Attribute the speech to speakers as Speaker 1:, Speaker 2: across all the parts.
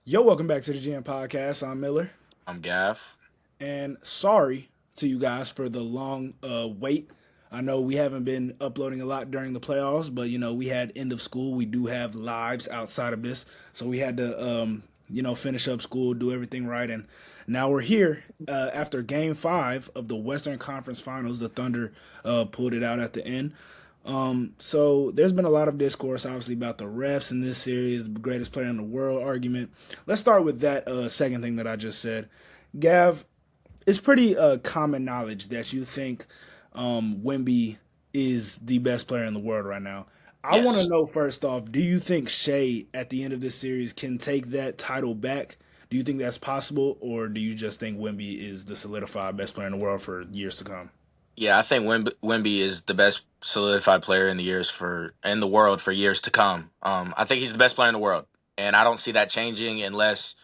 Speaker 1: Yo, welcome back to the GM Podcast. I'm Miller,
Speaker 2: I'm Gav.
Speaker 1: and sorry to you guys for the long wait. I know we haven't been uploading a lot during the playoffs, but we had end of school. We do have lives outside of this, so we had to finish up school, do everything right, and now we're here after Game 5 of the Western Conference Finals. The Thunder pulled it out at the end. So there's been a lot of discourse, obviously, about the refs in this series, the greatest player in the world argument. Let's start with that second thing that I just said. Gav, it's pretty common knowledge that you think Wemby is the best player in the world right now. I want to
Speaker 2: Yes.
Speaker 1: know first off, do you think Shea at the end of this series can take that title back? Do you think that's possible, or do you just think Wemby is the solidified best player in the world for years to come?
Speaker 2: Yeah, I think Wemby is the best solidified player in the world for years to come. I think he's the best player in the world, and I don't see that changing unless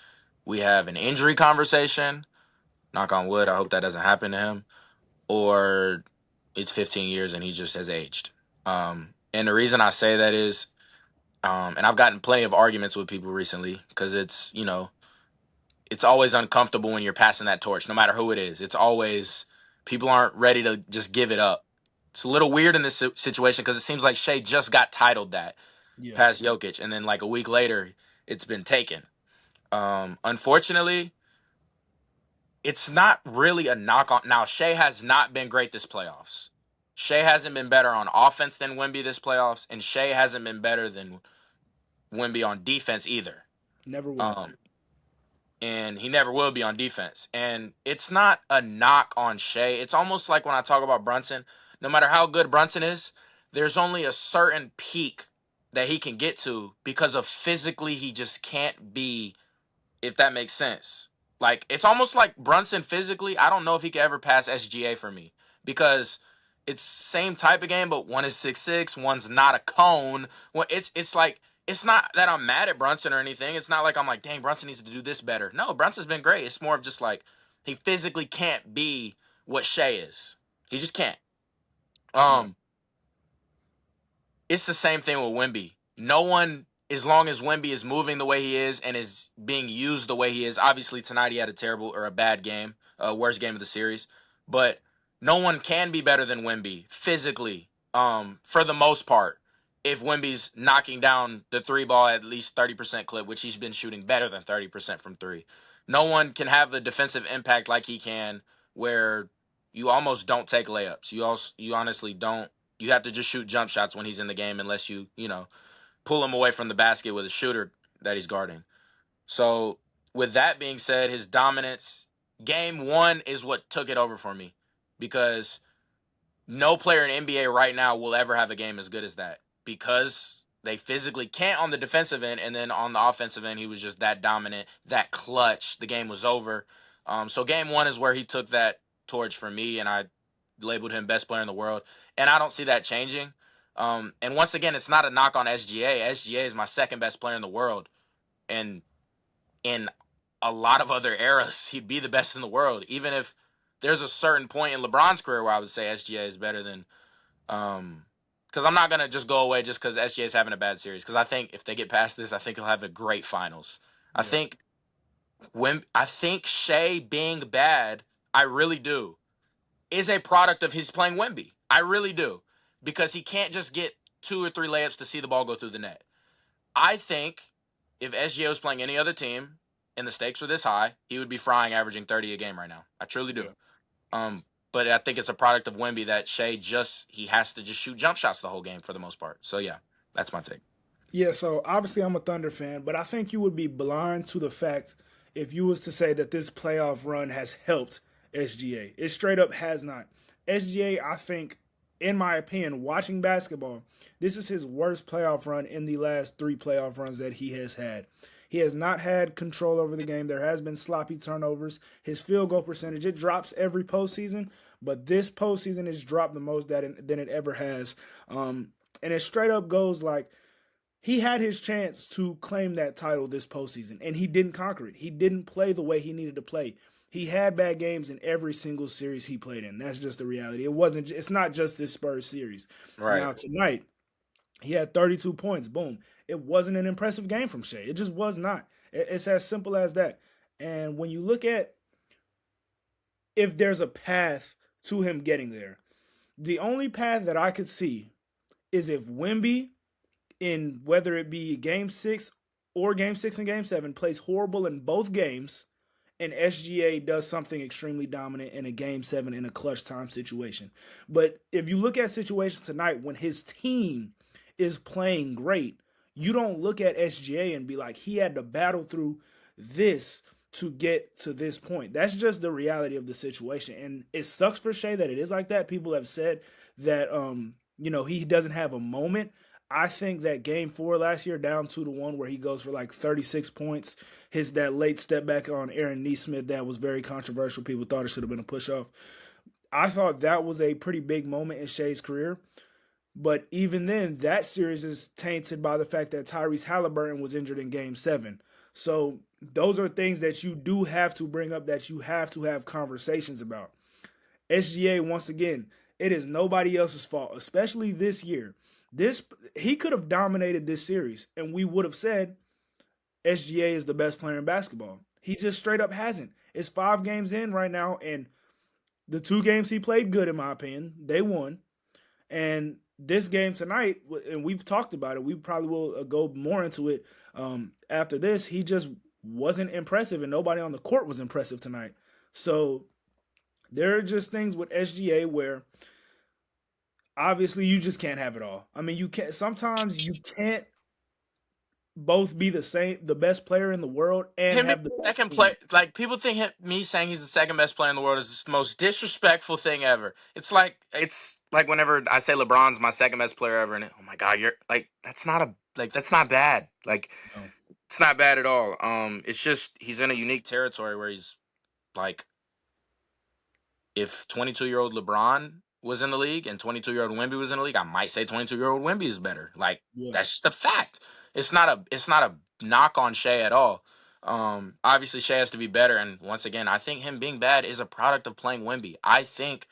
Speaker 2: we have an injury conversation. Knock on wood. I hope that doesn't happen to him, or it's 15 years and he just has aged. And the reason I say that is, and I've gotten plenty of arguments with people recently because it's always uncomfortable when you're passing that torch, no matter who it is. It's always people aren't ready to just give it up. It's a little weird in this situation because it seems like Shea just got titled that
Speaker 1: Yeah.
Speaker 2: past Jokic, and then like a week later, it's been taken. Unfortunately, it's not really a knock on. Now, Shea has not been great this playoffs. Shea hasn't been better on offense than Wemby this playoffs, and Shea hasn't been better than Wemby on defense either.
Speaker 1: Never will.
Speaker 2: Um, and he never will be on defense. And it's not a knock on Shea. It's almost like when I talk about Brunson, no matter how good Brunson is, there's only a certain peak that he can get to because of physically he just can't be, if that makes sense. Like it's almost like Brunson physically, I don't know if he could ever pass SGA for me because it's same type of game, but one is 6'6", one's not a cone. Well, it's like it's not that I'm mad at Brunson or anything. It's not like I'm like, dang, Brunson needs to do this better. No, Brunson's been great. It's more of just like he physically can't be what Shea is. He just can't.
Speaker 1: Yeah.
Speaker 2: Um, it's the same thing with Wemby. No one, as long as Wemby is moving the way he is and is being used the way he is. Obviously, tonight he had a terrible or a bad game, worst game of the series. But no one can be better than Wemby physically, for the most part. If Wemby's knocking down the three ball at least 30% clip, which he's been shooting better than 30% from three, no one can have the defensive impact like he can, where you almost don't take layups. You honestly don't. You have to just shoot jump shots when he's in the game unless you pull him away from the basket with a shooter that he's guarding. So with that being said, his dominance, game one is what took it over for me because no player in NBA right now will ever have a game as good as that because they physically can't on the defensive end, and then on the offensive end, he was just that dominant, that clutch. The game was over. So game one is where he took that torch for me, and I labeled him best player in the world, and I don't see that changing. And once again, it's not a knock on SGA. SGA is my second best player in the world, and in a lot of other eras, he'd be the best in the world. Even if there's a certain point in LeBron's career where I would say SGA is better than, because I'm not gonna just go away just because SGA is having a bad series. Because I think if they get past this, I think he'll have a great finals. I
Speaker 1: Yeah.
Speaker 2: think I think Shea being bad, I really do, is a product of his playing Wemby. I really do. Because he can't just get two or three layups to see the ball go through the net. I think if SGA was playing any other team and the stakes were this high, he would be frying averaging 30 a game right now. I truly do.
Speaker 1: Yeah.
Speaker 2: But I think it's a product of Wemby that Shea he has to just shoot jump shots the whole game for the most part. So yeah, that's my take.
Speaker 1: Yeah, so obviously I'm a Thunder fan, but I think you would be blind to the fact if you was to say that this playoff run has helped SGA. It straight up has not. SGA, I think, in my opinion, watching basketball, this is his worst playoff run in the last three playoff runs that he has had. He has not had control over the game. There has been sloppy turnovers. His field goal percentage, it drops every postseason, but this postseason has dropped the most than it ever has. And it straight up goes like he had his chance to claim that title this postseason, and he didn't conquer it. He didn't play the way he needed to play. He had bad games in every single series he played in. That's just the reality. It wasn't. It's not just this Spurs series.
Speaker 2: Right.
Speaker 1: Now tonight, he had 32 points. Boom. It wasn't an impressive game from Shea. It just was not. It's as simple as that. And when you look at if there's a path to him getting there, the only path that I could see is if Wemby, in whether it be game 6 or game 6 and game 7, plays horrible in both games, and SGA does something extremely dominant in a game 7 in a clutch time situation. But if you look at situations tonight when his team is playing great, you don't look at SGA and be like, he had to battle through this to get to this point. That's just the reality of the situation. And it sucks for Shea that it is like that. People have said that he doesn't have a moment. I think that game 4 last year, down 2-1, where he goes for like 36 points, that late step back on Aaron Nesmith, that was very controversial. People thought it should have been a push off. I thought that was a pretty big moment in Shea's career. But even then, that series is tainted by the fact that Tyrese Halliburton was injured in game 7. So those are things that you do have to bring up, that you have to have conversations about. SGA, once again, it is nobody else's fault, especially this year. He could have dominated this series, and we would have said SGA is the best player in basketball. He just straight up hasn't. It's 5 games in right now, and the 2 games he played good, in my opinion, they won. And this game tonight, and we've talked about it, we probably will go more into it after this. He just wasn't impressive, and nobody on the court was impressive tonight. So there are just things with SGA where obviously you just can't have it all. I mean, sometimes you can't both be the best player in the world and
Speaker 2: Him being
Speaker 1: have the
Speaker 2: the
Speaker 1: best
Speaker 2: second
Speaker 1: team.
Speaker 2: play, like people think me saying he's the second best player in the world is the most disrespectful thing ever. It's like whenever I say LeBron's my second best player ever, and oh my god, you're like that's not bad. Like
Speaker 1: No.
Speaker 2: it's not bad at all. It's just he's in a unique territory where he's like, if 22-year-old LeBron was in the league and 22-year-old Wemby was in the league, I might say 22-year-old Wemby is better. Like
Speaker 1: Yeah.
Speaker 2: that's just the fact. It's not a knock on Shea at all. Obviously Shea has to be better, and once again, I think him being bad is a product of playing Wemby. I think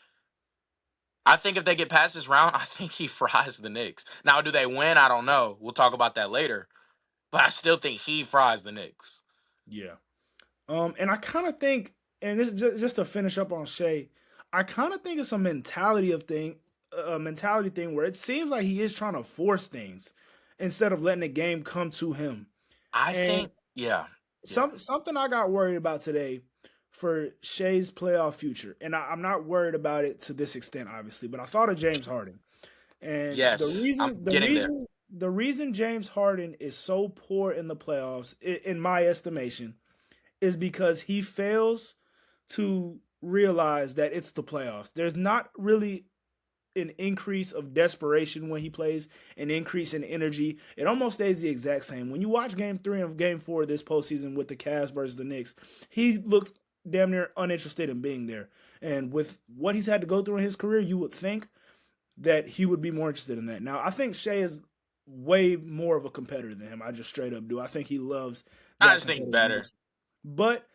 Speaker 2: if they get past this round, I think he fries the Knicks. Now, do they win? I don't know. We'll talk about that later. But I still think he fries the Knicks.
Speaker 1: Yeah. And I kind of think, and this just to finish up on Shea, I kind of think it's a mentality thing where it seems like he is trying to force things instead of letting the game come to him.
Speaker 2: I
Speaker 1: And
Speaker 2: think, yeah, yeah.
Speaker 1: something I got worried about today for Shea's playoff future, and I'm not worried about it to this extent, obviously, but I thought of James Harden, and the
Speaker 2: Yes, I'm
Speaker 1: reason the
Speaker 2: getting there.
Speaker 1: reason the reason James Harden is so poor in the playoffs, in my estimation, is because he fails to realize that it's the playoffs. There's not really an increase of desperation when he plays, an increase in energy. It almost stays the exact same. When you watch game 3 and game 4 this postseason with the Cavs versus the Knicks, he looks damn near uninterested in being there. And with what he's had to go through in his career, you would think that he would be more interested in that. Now, I think Shea is way more of a competitor than him. I just straight up do. I think he loves
Speaker 2: I
Speaker 1: that
Speaker 2: just think better.
Speaker 1: competitiveness. But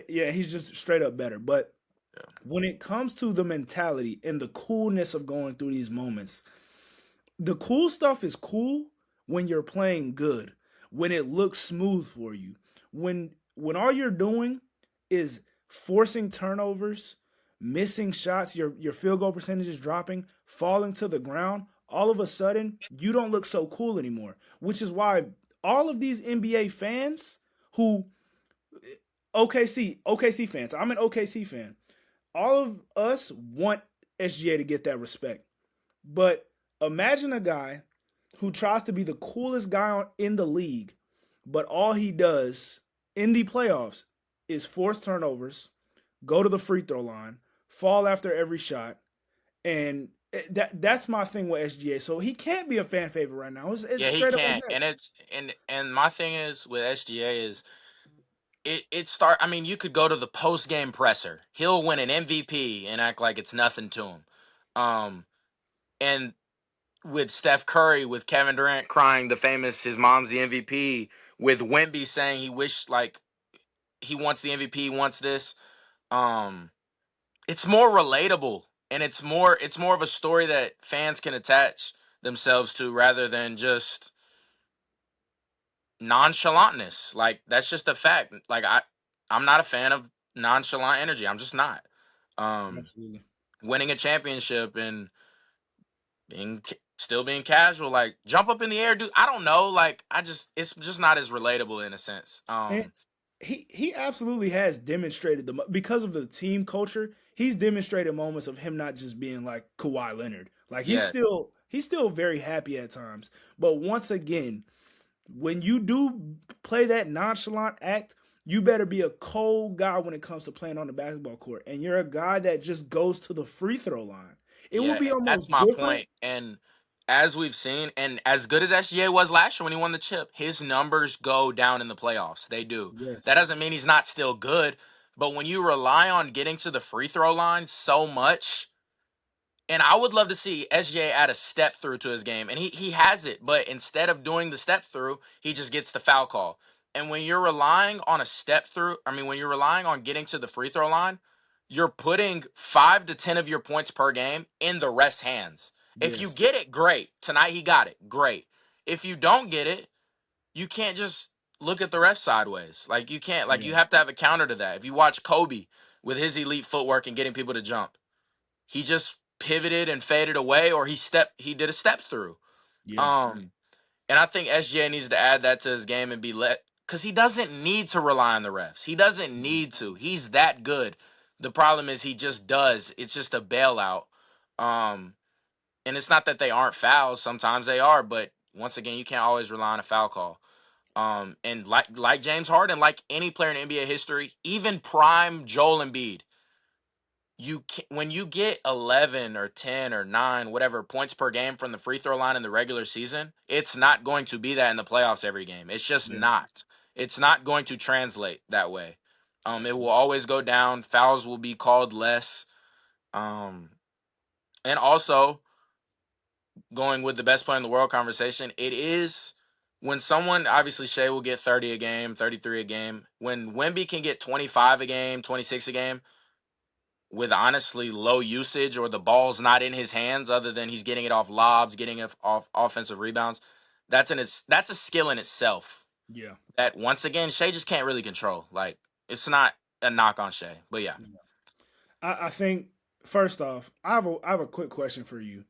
Speaker 1: yeah, he's just straight up better. But
Speaker 2: Yeah.
Speaker 1: when it comes to the mentality and the coolness of going through these moments, the cool stuff is cool when you're playing good, when it looks smooth for you. When all you're doing is forcing turnovers, missing shots, your field goal percentage is dropping, falling to the ground, all of a sudden you don't look so cool anymore, which is why all of these NBA fans who OKC fans, I'm an OKC fan. All of us want SGA to get that respect. But imagine a guy who tries to be the coolest guy in the league, but all he does in the playoffs is force turnovers, go to the free throw line, fall after every shot, and that's my thing with SGA. So he can't be a fan favorite right now. It's
Speaker 2: Yeah, he
Speaker 1: straight up like
Speaker 2: can't.
Speaker 1: that.
Speaker 2: And my thing is with SGA is I mean, you could go to the post game presser. He'll win an MVP and act like it's nothing to him. Um and with Steph Curry, with Kevin Durant crying the famous his mom's the MVP, with Wemby saying he wished like he wants the MVP, he wants this. Um it's more relatable, and it's more of a story that fans can attach themselves to rather than just nonchalantness. Like that's just a fact. Like I'm not a fan of nonchalant energy. I'm just not. Um,
Speaker 1: Absolutely.
Speaker 2: Winning a championship and still being casual, like jump up in the air, dude. I don't know. Like it's just not as relatable in a sense.
Speaker 1: And he absolutely has demonstrated because of the team culture. He's demonstrated moments of him not just being like Kawhi Leonard. Like
Speaker 2: Yeah,
Speaker 1: he's still very happy at times. But once again, when you do play that nonchalant act, you better be a cold guy when it comes to playing on the basketball court. And you're a guy that just goes to the free throw line. It would
Speaker 2: yeah,
Speaker 1: be
Speaker 2: and that's
Speaker 1: almost
Speaker 2: my
Speaker 1: different.
Speaker 2: point. And as we've seen, and as good as SGA was last year when he won the chip, his numbers go down in the playoffs. They do. That
Speaker 1: Yes.
Speaker 2: doesn't mean he's not still good, but when you rely on getting to the free throw line so much, and I would love to see SJ add a step through to his game. And he has it, but instead of doing the step through, he just gets the foul call. And when you're relying on a step through, I mean, when you're relying on getting to the free throw line, you're putting 5 to 10 of your points per game in the ref's hands. If you
Speaker 1: Yes.
Speaker 2: get it, great. Tonight he got it. Great. If you don't get it, you can't just look at the ref sideways. Like you can't, like
Speaker 1: Yeah.
Speaker 2: you have to have a counter to that. If you watch Kobe with his elite footwork and getting people to jump, he just pivoted and faded away, or he did a step through.
Speaker 1: Yeah.
Speaker 2: Um, and I think SGA needs to add that to his game and be let, because he doesn't need to rely on the refs. He doesn't need to. He's that good. The problem is he just does. It's just a bailout. Um, and it's not that they aren't fouls. Sometimes they are, but once again, you can't always rely on a foul call. And like James Harden, like any player in NBA history, even prime Joel Embiid, when you get 11 or 10 or 9 whatever points per game from the free throw line in the regular season, it's not going to be that in the playoffs every game. It's just
Speaker 1: Yeah.
Speaker 2: not. It's not going to translate that way. It will
Speaker 1: Absolutely.
Speaker 2: always go down. Fouls will be called less. Um and also, going with the best player in the world conversation, it is when someone, obviously Shea will get 30 a game, 33 a game. When Wemby can get 25 a game, 26 a game, with honestly low usage, or the ball's not in his hands other than he's getting it off lobs, getting it off offensive rebounds, that's a skill in itself
Speaker 1: Yeah.
Speaker 2: that once again Shea just can't really control. Like it's not a knock on Shea, but yeah.
Speaker 1: I think first off, I have a quick question for you,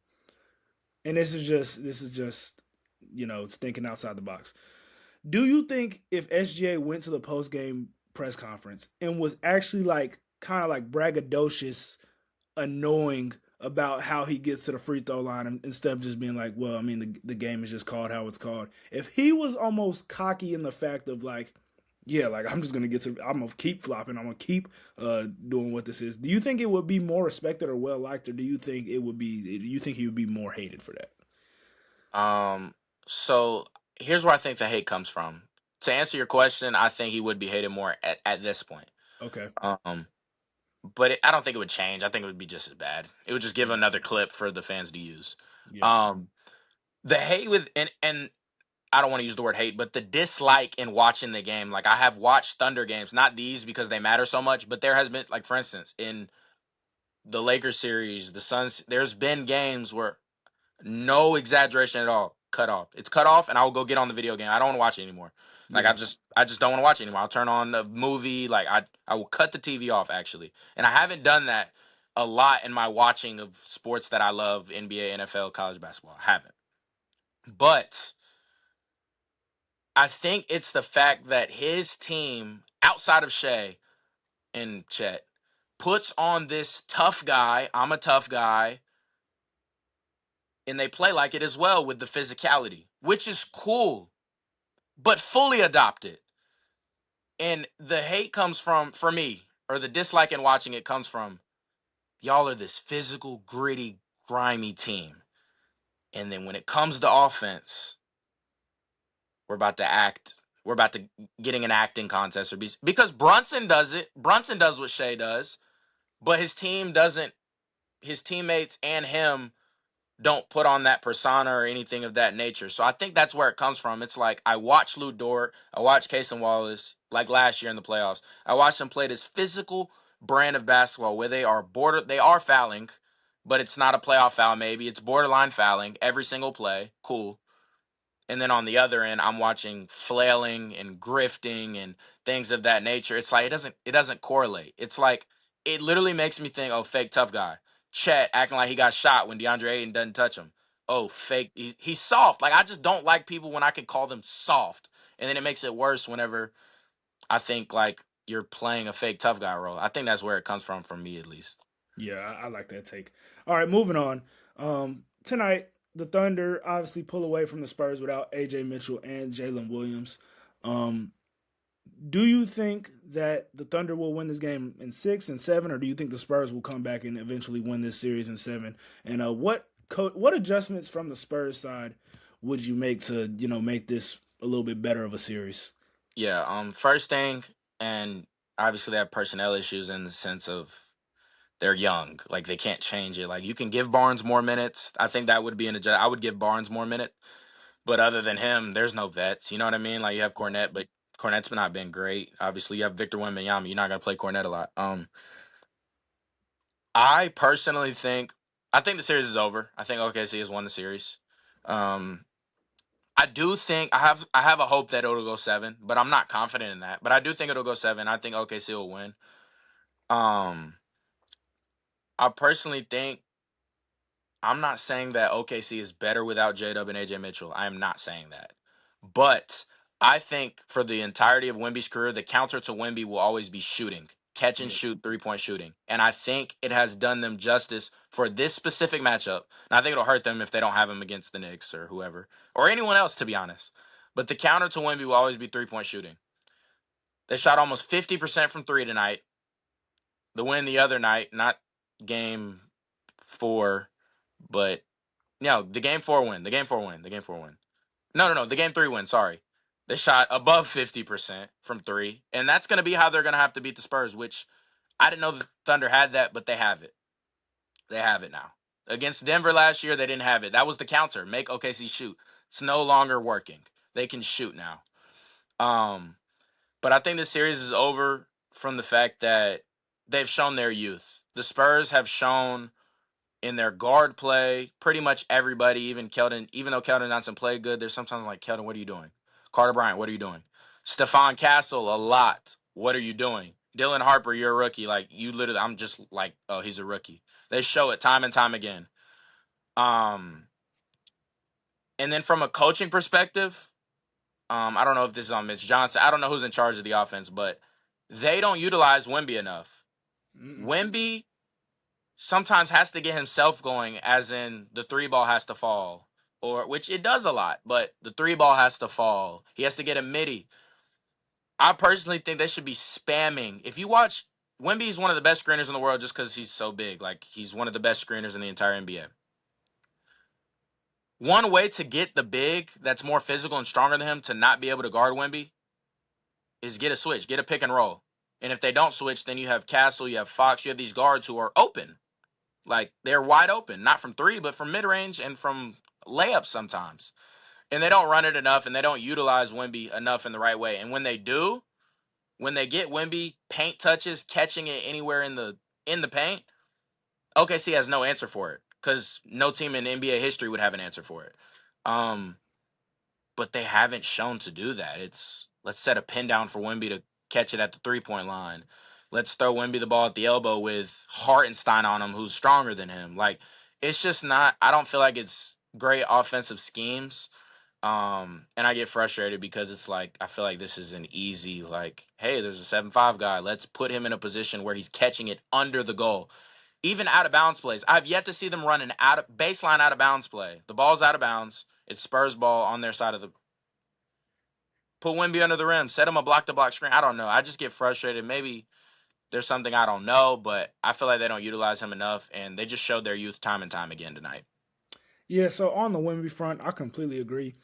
Speaker 1: and this is just it's thinking outside the box. Do you think if SGA went to the post game press conference and was actually like kind of like braggadocious, annoying about how he gets to the free throw line instead of just being like, well, I mean, the game is just called how it's called. If he was almost cocky in the fact of like, yeah, like I'm gonna keep flopping, I'm gonna keep doing what this is. Do you think it would be more respected or well liked, or do you think he would be more hated for that?
Speaker 2: So here's where I think the hate comes from. To answer your question, I think he would be hated more at this point.
Speaker 1: Okay.
Speaker 2: Um, but I don't think it would change. I think it would be just as bad. It would just give
Speaker 1: Yeah.
Speaker 2: another clip for the fans to use.
Speaker 1: Yeah.
Speaker 2: Um, the hate with and I don't want to use the word hate, but the dislike in watching the game. Like I have watched Thunder games, not these because they matter so much, but there has been, like for instance, in the Lakers series, the Suns, there's been games where, no exaggeration at all, cut off. It's cut off, and I will go get on the video game. I don't want to watch it anymore. Like
Speaker 1: Yeah.
Speaker 2: I just don't want to watch it anymore. I'll turn on a movie. Like I will cut the TV off actually, and I haven't done that a lot in my watching of sports that I love: NBA, NFL, college basketball. I haven't, but I think it's the fact that his team, outside of Shea and Chet, puts on this tough guy. I'm a tough guy, and they play like it as well with the physicality, which is cool, but fully adopt it. And the hate comes from, for me, or the dislike in watching it comes from, y'all are this physical, gritty, grimy team. And then when it comes to offense, we're about to act. We're about to getting an acting contest, or because Brunson does it. Brunson does what Shea does, but his team doesn't. His teammates and him don't put on that persona or anything of that nature. So I think that's where it comes from. It's like I watched Lou Dort, I watched Casey Wallace, like last year in the playoffs. I watched them play this physical brand of basketball where they are fouling, but it's not a playoff foul. Maybe it's borderline fouling every single play. Cool. And then on the other end, I'm watching flailing and grifting and things of that nature. It's like it doesn't correlate. It's like it literally makes me think, oh, fake tough guy. Chet acting like he got shot when DeAndre Ayton doesn't touch him. Oh, fake. He's soft. Like I just don't like people when I can call them soft. And then it makes it worse whenever I think like you're playing a fake tough guy role. I think that's where it comes from me at least.
Speaker 1: Yeah, I like that take. All right, moving on. Tonight, the Thunder obviously pull away from the Spurs without AJ Mitchell and Jalen Williams. Um, do you think that the Thunder will win this game in 6 and 7, or do you think the Spurs will come back and eventually win this series in 7? And what adjustments from the Spurs side would you make to make this a little bit better of a series?
Speaker 2: Yeah. First thing, and obviously they have personnel issues in the sense of they're young. Like they can't change it. Like you can give Barnes more minutes. I think that would be an adjust. I would give Barnes more minutes. But other than him, there's no vets. You know what I mean? Like you have Cornette, but Cornette's not been great. Obviously, you have Victor Wembanyama. You're not gonna play Cornette a lot. I personally think I think the series is over. I think OKC has won the series. Um, I do think I have a hope that it'll go 7, but I'm not confident in that. But I do think it'll go 7. I think OKC will win. Um, I personally think I'm not saying that OKC is better without J Dub and AJ Mitchell. I am not saying that. But I think for the entirety of Wemby's career, the counter to Wemby will always be shooting, catch and
Speaker 1: Yeah.
Speaker 2: shoot, 3-point shooting. And I think it has done them justice for this specific matchup. And I think it'll hurt them if they don't have him against the Knicks or whoever, or anyone else, to be honest. But the counter to Wemby will always be 3-point shooting. They shot almost 50% from three tonight. The win the other night, not game 4, but no, the game 4 win. The game 4 win. The game 4 win. No. The game 3 win. Sorry. They shot above 50% from three. And that's going to be how they're going to have to beat the Spurs, which I didn't know the Thunder had that, but they have it. They have it now. Against Denver last year, they didn't have it. That was the counter. Make OKC shoot. It's no longer working. They can shoot now. Um, but I think this series is over from the fact that they've shown their youth. The Spurs have shown in their guard play, pretty much everybody, even Keldon, even though Keldon Johnson played good, there's sometimes like, Keldon, what are you doing? Carter Bryant, what are you doing? Stephon Castle, a lot. What are you doing? Dylan Harper, you're a rookie. Like, you literally, I'm just like, oh, he's a rookie. They show it time and time again. Um, and then from a coaching perspective, I don't know if this is on Mitch Johnson. I don't know who's in charge of the offense, but they don't utilize Wemby enough.
Speaker 1: Mm-mm.
Speaker 2: Wemby sometimes has to get himself going, as in the three ball has to fall, or which it does a lot, but the three ball has to fall. He has to get a midi. I personally think they should be spamming. If you watch, Wemby is one of the best screeners in the world just because he's so big. Like he's one of the best screeners in the entire NBA. One way to get the big that's more physical and stronger than him to not be able to guard Wemby is get a switch, get a pick and roll. And if they don't switch, then you have Castle, you have Fox, you have these guards who are open. Like they're wide open, not from three, but from mid range and from layups sometimes. And they don't run it enough, and they don't utilize Wemby enough in the right way. And when they do, when they get Wemby paint touches, catching it anywhere in the paint, OKC has no answer for it because no team in NBA history would have an answer for it. Um, but they haven't shown to do that. It's let's set a pin down for Wemby to catch it at the 3-point line. Let's throw Wemby the ball at the elbow with Hartenstein on him, who's stronger than him. Like it's just not. I don't feel like it's great offensive schemes. And I get frustrated because it's like I feel like this is an easy like, hey, there's a 7-5 guy. Let's put him in a position where he's catching it under the goal. Even out of bounds plays. I've yet to see them run an baseline out of bounds play. The ball's out of bounds. It's Spurs ball on their side of the. Put Wemby under the rim. Set him a block to block screen. I don't know. I just get frustrated. Maybe there's something I don't know, but I feel like they don't utilize him enough, and they just showed their youth time and time again tonight.
Speaker 1: Yeah, so on the Wemby front, I completely agree.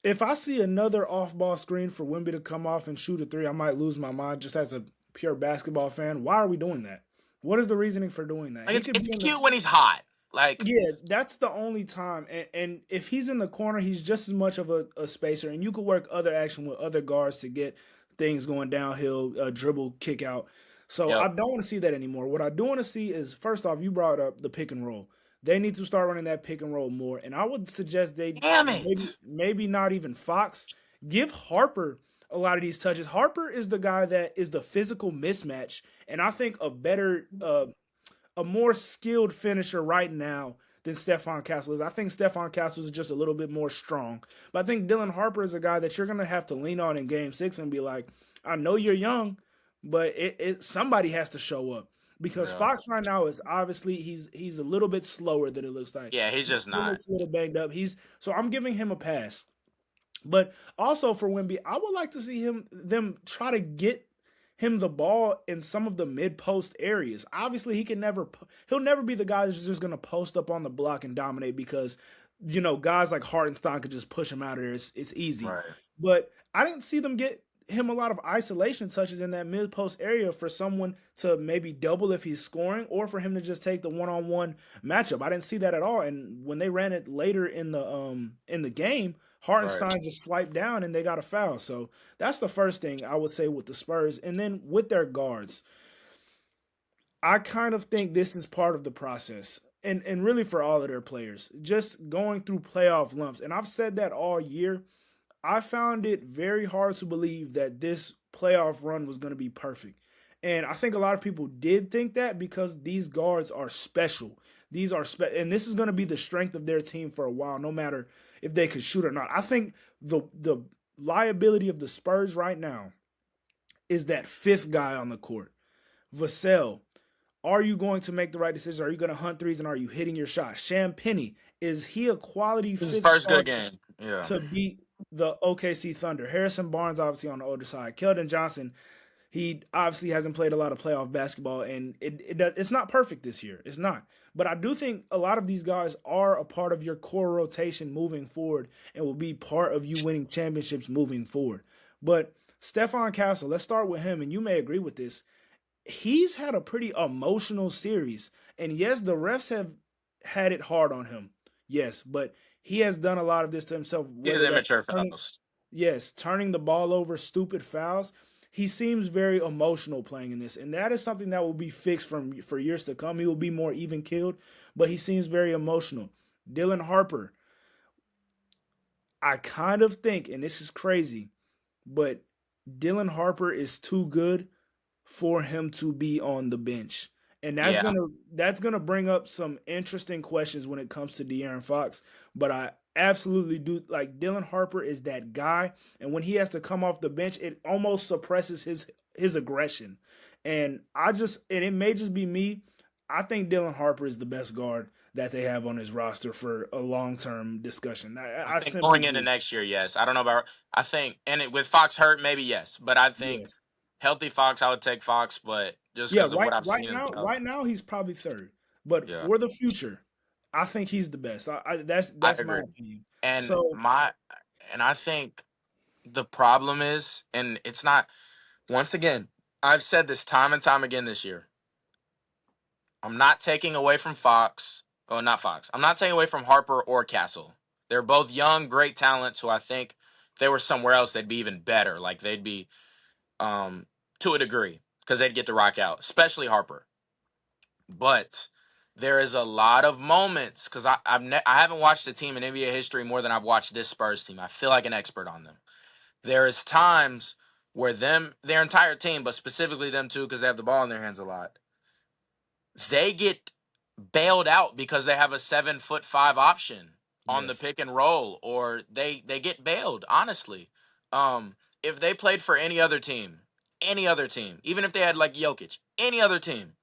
Speaker 1: If I see another off-ball screen for Wemby to come off and shoot a three, I might lose my mind just as a pure basketball fan. Why are we doing that? What is the reasoning for doing that?
Speaker 2: Like
Speaker 1: He
Speaker 2: it's,
Speaker 1: could
Speaker 2: it's
Speaker 1: be in the
Speaker 2: cute when he's hot. Like
Speaker 1: Yeah, that's the only time. And if he's in the corner, he's just as much of a spacer. And you could work other action with other guards to get things going downhill, dribble, kick out. So I
Speaker 2: yep.
Speaker 1: don't want to see that anymore. What I do want to see is, first off, you brought up the pick and roll. They need to start running that pick and roll more. And I would suggest they
Speaker 2: Damn
Speaker 1: maybe
Speaker 2: it!
Speaker 1: maybe not even Fox. Give Harper a lot of these touches. Harper is the guy that is the physical mismatch, and I think a more skilled finisher right now than Stephon Castle is. I think Stephon Castle is just a little bit more strong. But I think Dylan Harper is a guy that you're going to have to lean on in game 6 and be like, I know you're young, but somebody has to show up. Because
Speaker 2: Yeah,
Speaker 1: Fox right now is obviously he's a little bit slower than it looks like.
Speaker 2: yeah, he's
Speaker 1: He
Speaker 2: just
Speaker 1: still
Speaker 2: not.
Speaker 1: looks a little banged up. He's so I'm giving him a pass. But also for Wemby, I would like to see them try to get him the ball in some of the mid post areas. Obviously, he'll never be the guy that's just going to post up on the block and dominate because guys like Hartenstein could just push him out of there. It's easy.
Speaker 2: Right.
Speaker 1: But I didn't see them get him a lot of isolation touches in that mid post area for someone to maybe double if he's scoring or for him to just take the one-on-one matchup. I didn't see that at all. And when they ran it later in the game,
Speaker 2: Right.
Speaker 1: Hartenstein just swiped down and they got a foul. So that's the first thing I would say with the Spurs. And then with their guards, I kind of think this is part of the process. And really for all of their players, just going through playoff lumps. And I've said that all year. I found it very hard to believe that this playoff run was going to be perfect. And I think a lot of people did think that because these guards are special. And this is going to be the strength of their team for a while, no matter if they could shoot or not. I think the liability of the Spurs right now is that fifth guy on the court, Vassell. Are you going to make the right decision? Are you going to hunt threes and are you hitting your shot? Sham Penny, is he a quality
Speaker 2: His
Speaker 1: fifth
Speaker 2: first good
Speaker 1: starter
Speaker 2: game. Yeah.
Speaker 1: to beat the OKC Thunder? Harrison Barnes, obviously, on the older side. Keldon Johnson, he obviously hasn't played a lot of playoff basketball, and it's not perfect this year. It's not. But I do think a lot of these guys are a part of your core rotation moving forward and will be part of you winning championships moving forward. But Stephon Castle, let's start with him, and you may agree with this. He's had a pretty emotional series. And yes, the refs have had it hard on him. Yes, but he has done a lot of this to himself,
Speaker 2: He is
Speaker 1: whether that's
Speaker 2: immature
Speaker 1: turning,
Speaker 2: fouls.
Speaker 1: yes, turning the ball over, stupid fouls. He seems very emotional playing in this, and that is something that will be fixed for years to come. He will be more even keeled, but he seems very emotional. Dylan Harper, I kind of think, and this is crazy, but Dylan Harper is too good for him to be on the bench. And
Speaker 2: Yeah.
Speaker 1: that's gonna bring up some interesting questions when it comes to De'Aaron Fox. But I absolutely do like Dylan Harper is that guy, and when he has to come off the bench, it almost suppresses his aggression. And it may just be me. I think Dylan Harper is the best guard that they have on his roster for a long term discussion.
Speaker 2: I
Speaker 1: I
Speaker 2: think
Speaker 1: simply
Speaker 2: going into
Speaker 1: do.
Speaker 2: next year, yes. I don't know about. I think, with Fox hurt, maybe yes. But I think
Speaker 1: Yes.
Speaker 2: healthy Fox, I would take Fox. But just
Speaker 1: Yeah,
Speaker 2: because of what I've seen in the playoffs,
Speaker 1: right now he's probably third. But
Speaker 2: yeah,
Speaker 1: for the future, I think he's the best.
Speaker 2: I
Speaker 1: That's my
Speaker 2: agree.
Speaker 1: opinion.
Speaker 2: And
Speaker 1: So
Speaker 2: my, and I think the problem is, and it's not. Once again, I've said this time and time again this year. I'm not taking away from Fox. Oh, not Fox. I'm not taking away from Harper or Castle. They're both young, great talents who I think if they were somewhere else, they'd be even better. Like they'd be um, to a degree because they'd get to rock out, especially Harper. But there is a lot of moments because I haven't watched a team in NBA history more than I've watched this Spurs team. I feel like an expert on them. There is times where their entire team, but specifically them two because they have the ball in their hands a lot, they get bailed out because they have a 7'5" option on the
Speaker 1: yes,
Speaker 2: pick and roll, or they get bailed. Honestly, if they played for any other team, even if they had like Jokic, any other team,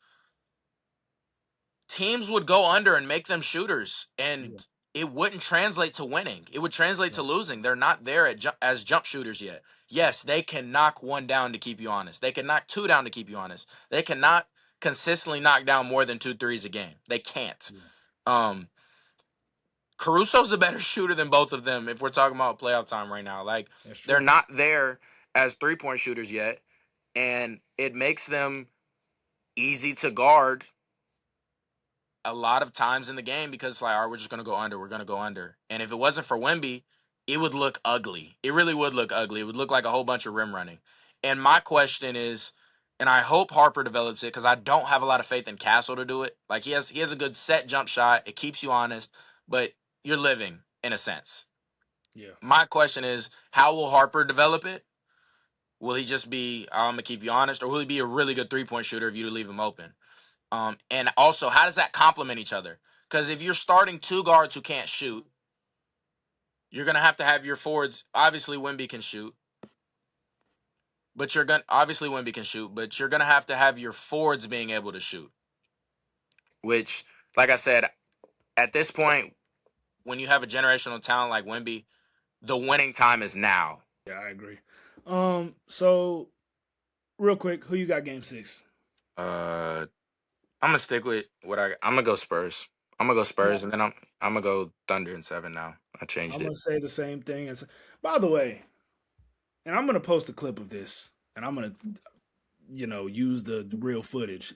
Speaker 2: teams would go under and make them shooters,
Speaker 1: yeah,
Speaker 2: and it wouldn't translate to winning. It would translate to
Speaker 1: right,
Speaker 2: losing. They're not there as jump shooters yet. Yes, they can knock one down to keep you honest. They can knock two down to keep you honest. They cannot consistently knock down more than 2 threes a game. They can't.
Speaker 1: yeah,
Speaker 2: Um, Caruso's a better shooter than both of them if we're talking about playoff time right now. Like
Speaker 1: that's
Speaker 2: they're
Speaker 1: true.
Speaker 2: not there as 3-point shooters yet, and it makes them easy to guard a lot of times in the game because it's like, all right, we're just gonna go under. We're gonna go under. And if it wasn't for Wemby, it would look ugly. It really would look ugly. It would look like a whole bunch of rim running. And my question is, and I hope Harper develops it because I don't have a lot of faith in Castle to do it. Like he has a good set jump shot. It keeps you honest, but you're living in a sense.
Speaker 1: Yeah.
Speaker 2: My question is, how will Harper develop it? Will he just be I'm gonna keep you honest, or will he be a really good 3-point shooter if you leave him open? And also, how does that complement each other? Because if you're starting two guards who can't shoot, you're gonna have your forwards. Obviously, Wemby can shoot, but you're gonna have to have your forwards being able to shoot. Which, like I said, at this point, when you have a generational talent like Wemby, the winning time is now.
Speaker 1: Yeah, I agree. So real quick, who you got game 6?
Speaker 2: Uh, I'm gonna stick with I'm gonna go Spurs. I'm gonna go Spurs, and then I'm gonna go Thunder in 7 now. I changed
Speaker 1: I'm
Speaker 2: it.
Speaker 1: gonna say the same thing as. By the way, and I'm gonna post a clip of this, and I'm gonna, use the real footage.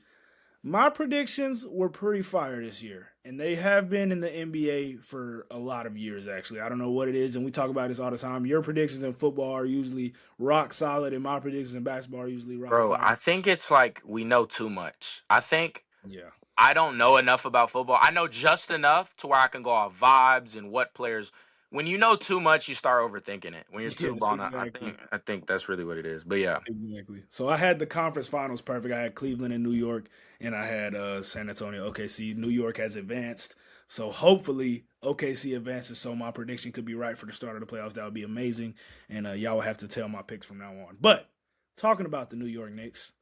Speaker 1: My predictions were pretty fire this year, and they have been in the NBA for a lot of years. Actually, I don't know what it is, and we talk about this all the time. Your predictions in football are usually rock solid, and my predictions in basketball are usually rock
Speaker 2: Bro, I
Speaker 1: solid.
Speaker 2: think it's like we know too much. I think
Speaker 1: Yeah,
Speaker 2: I don't know enough about football. I know just enough to where I can go off vibes and what players. When you know too much, you start overthinking it. When you're too
Speaker 1: yes,
Speaker 2: blown out, I
Speaker 1: exactly.
Speaker 2: think I think that's really what it is. But yeah,
Speaker 1: Exactly. So I had the conference finals perfect. I had Cleveland and New York, and I had San Antonio. OKC. New York has advanced. So hopefully OKC advances. So my prediction could be right for the start of the playoffs. That would be amazing. And y'all will have to tell my picks from now on. But talking about the New York Knicks,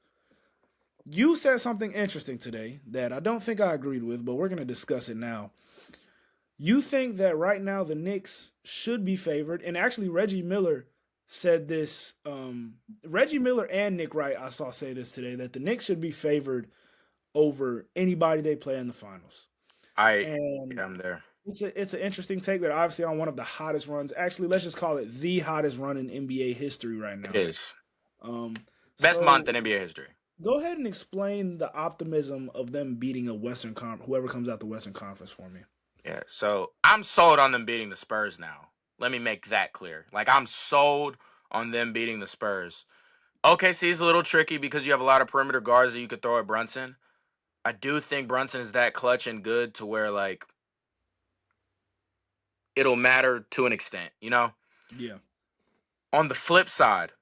Speaker 1: you said something interesting today that I don't think I agreed with, but we're going to discuss it now. You think that right now the Knicks should be favored, and actually Reggie Miller said this. Reggie Miller and Nick Wright, I saw say this today that the Knicks should be favored over anybody they play in the finals. And
Speaker 2: I'm there.
Speaker 1: it's an interesting take. They're obviously on one of the hottest runs. Actually, let's just call it the hottest run in NBA history right
Speaker 2: It
Speaker 1: now.
Speaker 2: is
Speaker 1: Um,
Speaker 2: best month
Speaker 1: so
Speaker 2: in NBA history.
Speaker 1: go ahead and explain the optimism of them beating whoever comes out the Western Conference for me.
Speaker 2: Yeah, so I'm sold on them beating the Spurs now. Let me make that clear. Like I'm sold on them beating the Spurs. OKC is a little tricky because you have a lot of perimeter guards that you could throw at Brunson. I do think Brunson is that clutch and good to where like it'll matter to an extent, you know?
Speaker 1: Yeah,
Speaker 2: On the flip side,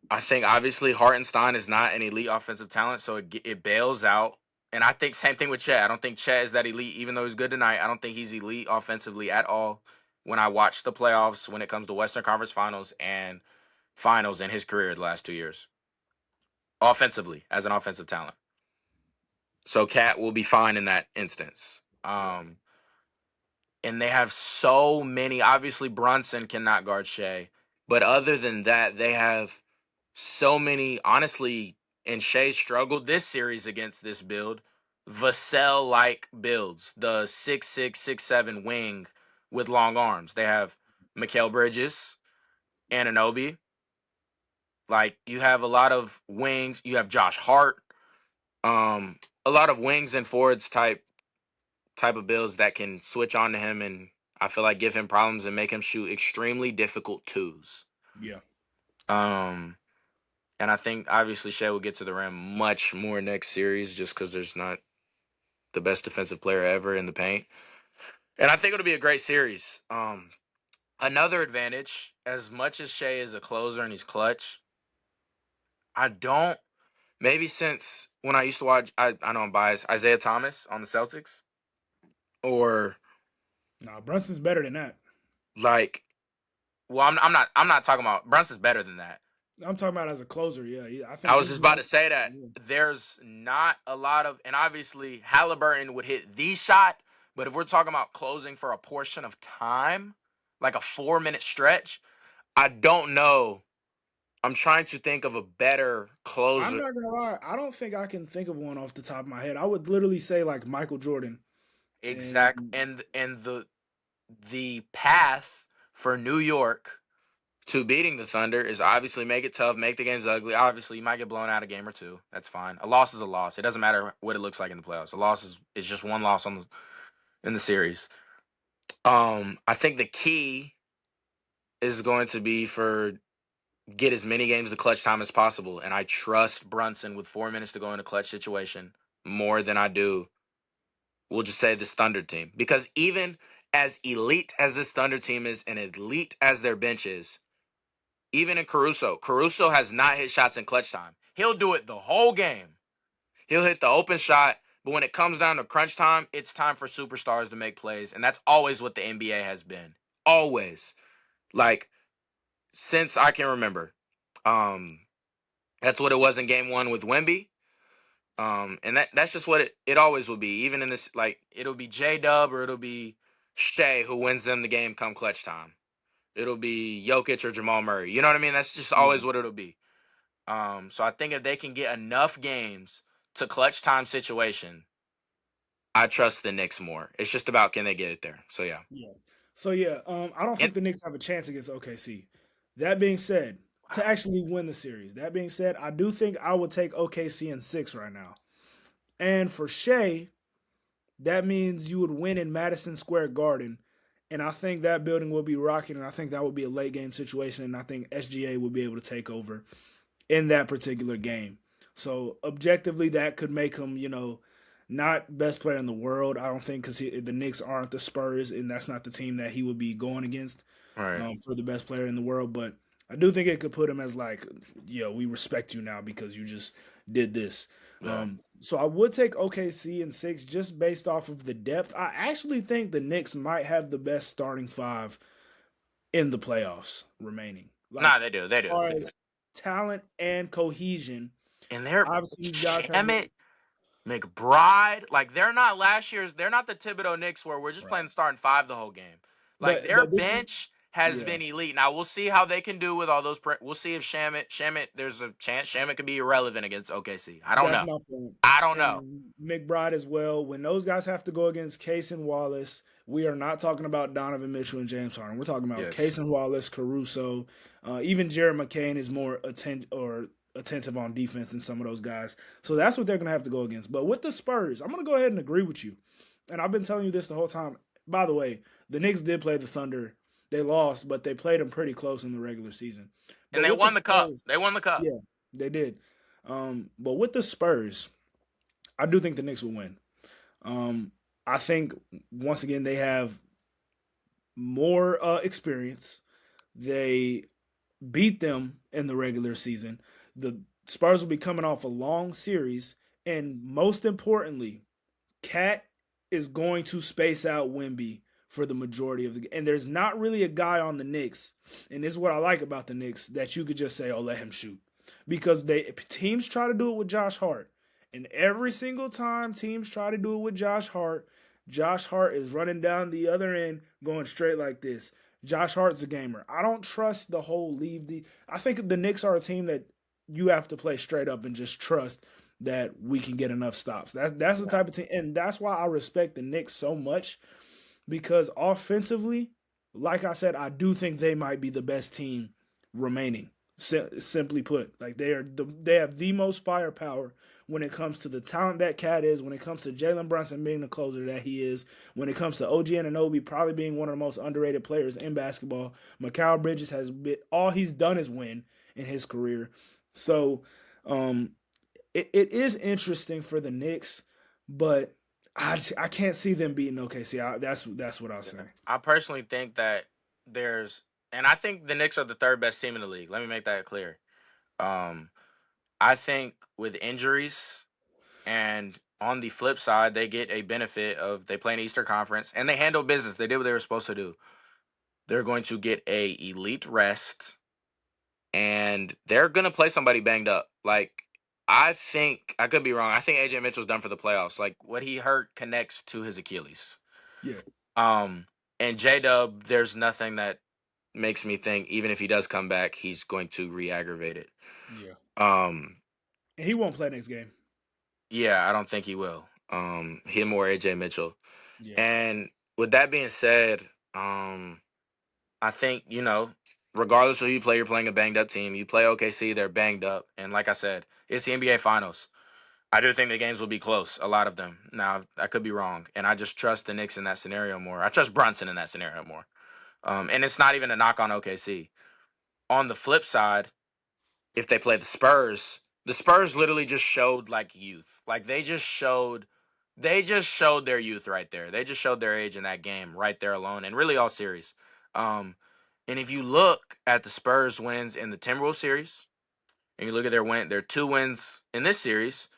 Speaker 2: I think obviously Hartenstein is not an elite offensive talent, so it bails out. And I think same thing with Chet. I don't think Chet is that elite, even though he's good tonight. I don't think he's elite offensively at all. When I watch the playoffs, when it comes to Western Conference Finals and Finals in his career the last 2 years, offensively as an offensive talent, so Cat will be fine in that instance.
Speaker 1: yeah,
Speaker 2: And they have so many. Obviously, Brunson cannot guard Shea, but other than that, they have so many. Honestly, and Shea struggled this series against this build. Vassell like builds, the 6'6", 6'7" wing with long arms. They have Mikal Bridges, Anunoby. Like you have a lot of wings. You have Josh Hart. A lot of wings and forwards type of builds that can switch on to him and I feel like give him problems and make him shoot extremely difficult twos.
Speaker 1: yeah.
Speaker 2: Um, and I think obviously Shea will get to the rim much more next series just because there's not the best defensive player ever in the paint. And I think it'll be a great series. Another advantage, as much as Shea is a closer and he's clutch, I don't. Maybe since when I used to watch, I know I'm biased, Isaiah Thomas on the Celtics, or
Speaker 1: Nah, Brunson's better than that.
Speaker 2: like, well, I'm not talking about Brunson's better than that.
Speaker 1: I'm talking about as a closer. Yeah, I
Speaker 2: I
Speaker 1: think
Speaker 2: was
Speaker 1: he's
Speaker 2: just about
Speaker 1: one.
Speaker 2: to say that
Speaker 1: Yeah.
Speaker 2: there's not a lot of, and obviously Halliburton would hit the shot, but if we're talking about closing for a portion of time, like a 4 minute stretch, I don't know. I'm trying to think of a better
Speaker 1: I'm
Speaker 2: closer.
Speaker 1: not gonna lie. I don't think I can think of one off the top of my head. I would literally say like Michael Jordan.
Speaker 2: Exact
Speaker 1: And
Speaker 2: and the path for New York to beating the Thunder is obviously make it tough, make the games ugly. Obviously, you might get blown out a game or two. That's fine. A loss is a loss. It doesn't matter what it looks like in the playoffs. A loss is just one loss in the series. I think the key is going to be for get as many games to clutch time as possible. And I trust Brunson with 4 minutes to go in a clutch situation more than I do, we'll just say, this Thunder team. Because even as elite as this Thunder team is and elite as their bench is, even in Caruso has not hit shots in clutch time. He'll do it the whole game. He'll hit the open shot, but when it comes down to crunch time, it's time for superstars to make plays. And that's always what the NBA has been. Always. Like, since I can remember. That's what it was in game one with Wemby. And that's just what it always will be. Even in this, like, it'll be J Dub or it'll be Shea who wins them the game come clutch time. It'll be Jokic or Jamal Murray. You know what I mean? That's just
Speaker 1: Yeah.
Speaker 2: always what it'll be. So I think if they can get enough games to clutch time situation, I trust the Knicks more. It's just about can they get it there. So yeah.
Speaker 1: Yeah. So yeah, I don't
Speaker 2: And
Speaker 1: think the Knicks have a chance against OKC. That being said, to
Speaker 2: wow.
Speaker 1: actually win the series. That being said, I do think I would take OKC in 6 right now. And for Shea, that means you would win in Madison Square Garden. And I think that building will be rocking, and I think that would be a late game situation, and I think SGA will be able to take over in that particular game. So objectively, that could make him, not best player in the world. I don't think because the Knicks aren't the Spurs, and that's not the team that he would be going against
Speaker 2: All right.
Speaker 1: for the best player in the world. But I do think it could put him as like, we respect you now because you just did this.
Speaker 2: Yeah.
Speaker 1: So I would take OKC in 6 just based off of the depth. I actually think the Knicks might have the best starting five in the playoffs remaining. Like
Speaker 2: Nah, they do. They
Speaker 1: as
Speaker 2: do.
Speaker 1: far
Speaker 2: They do.
Speaker 1: as talent and cohesion,
Speaker 2: And they're
Speaker 1: obviously these guys have
Speaker 2: Shamet, McBride, like they're not last year's. They're not the Thibodeau Knicks where we're just
Speaker 1: right.
Speaker 2: playing starting five the whole game. Like their
Speaker 1: But this is
Speaker 2: bench has
Speaker 1: yeah.
Speaker 2: been elite. Now we'll see how they can do with all those. We'll see if Shamit. There's a chance Shamit could be irrelevant against OKC. I don't
Speaker 1: That's
Speaker 2: know.
Speaker 1: my point.
Speaker 2: I don't know.
Speaker 1: And McBride as well. When those guys have to go against Case and Wallace, we are not talking about Donovan Mitchell and James Harden. We're talking about
Speaker 2: Yes.
Speaker 1: Case and Wallace, Caruso. Even Jared McCain is more attentive on defense than some of those guys. So that's what they're going to have to go against. But with the Spurs, I'm going to go ahead and agree with you. And I've been telling you this the whole time. By the way, the Knicks did play the Thunder. They lost, but they played them pretty close in the regular season.
Speaker 2: And
Speaker 1: But
Speaker 2: they
Speaker 1: with the
Speaker 2: won the cup.
Speaker 1: Spurs,
Speaker 2: They won the cup.
Speaker 1: yeah, they did. But with the Spurs, I do think the Knicks will win. I think once again they have more experience. They beat them in the regular season. The Spurs will be coming off a long series, and most importantly, Cat is going to space out Wemby for the majority of the game. And there's not really a guy on the Knicks, and this is what I like about the Knicks, that you could just say, "Oh, let him shoot," because teams try to do it with Josh Hart, and every single time teams try to do it with Josh Hart is running down the other end, going straight like this. Josh Hart's a gamer. I don't trust the whole leave the. I think the Knicks are a team that you have to play straight up and just trust that we can get enough stops. That's the
Speaker 2: Yeah.
Speaker 1: type of team, and that's why I respect the Knicks so much because offensively, like I said, I do think they might be the best team remaining. Simply put, like they have the most firepower when it comes to the talent that Cat is, when it comes to Jalen Brunson being the closer that he is, when it comes to OG Anunoby probably being one of the most underrated players in basketball. Mikal Bridges has been all he's done is win in his career. So it is interesting for the Knicks, but I can't see them beating OKC. That's what I'll say.
Speaker 2: I personally think that and I think the Knicks are the third best team in the league. Let me make that clear. Um, I think with injuries and on the flip side, they get a benefit of they play in Eastern Conference and they handle business. They did what they were supposed to do. They're going to get a elite rest and they're gonna play somebody banged up. Like I think I could be wrong. I think AJ Mitchell's done for the playoffs. Like what he hurt connects to his Achilles.
Speaker 1: Yeah,
Speaker 2: Um, and J Dub, there's nothing that makes me think even if he does come back, he's going to re-aggravate it.
Speaker 1: yeah.
Speaker 2: Um,
Speaker 1: And he won't play next game.
Speaker 2: yeah, I don't think he will. Him or AJ Mitchell.
Speaker 1: Yeah,
Speaker 2: And with that being said, I think, regardless of who you play, you're playing a banged up team. You play OKC, they're banged up. And like I said, it's the NBA Finals. I do think the games will be close, a lot of them. Now, I could be wrong. And I just trust the Knicks in that scenario more. I trust Brunson in that scenario more. And it's not even a knock on OKC. on the flip side, if they play the Spurs literally just showed like youth. Like they just showed their youth right there. They just showed their age in that game right there alone, and really all series. Um, and if you look at the Spurs wins in the Timberwolves series, and you look at their 2 wins in this series,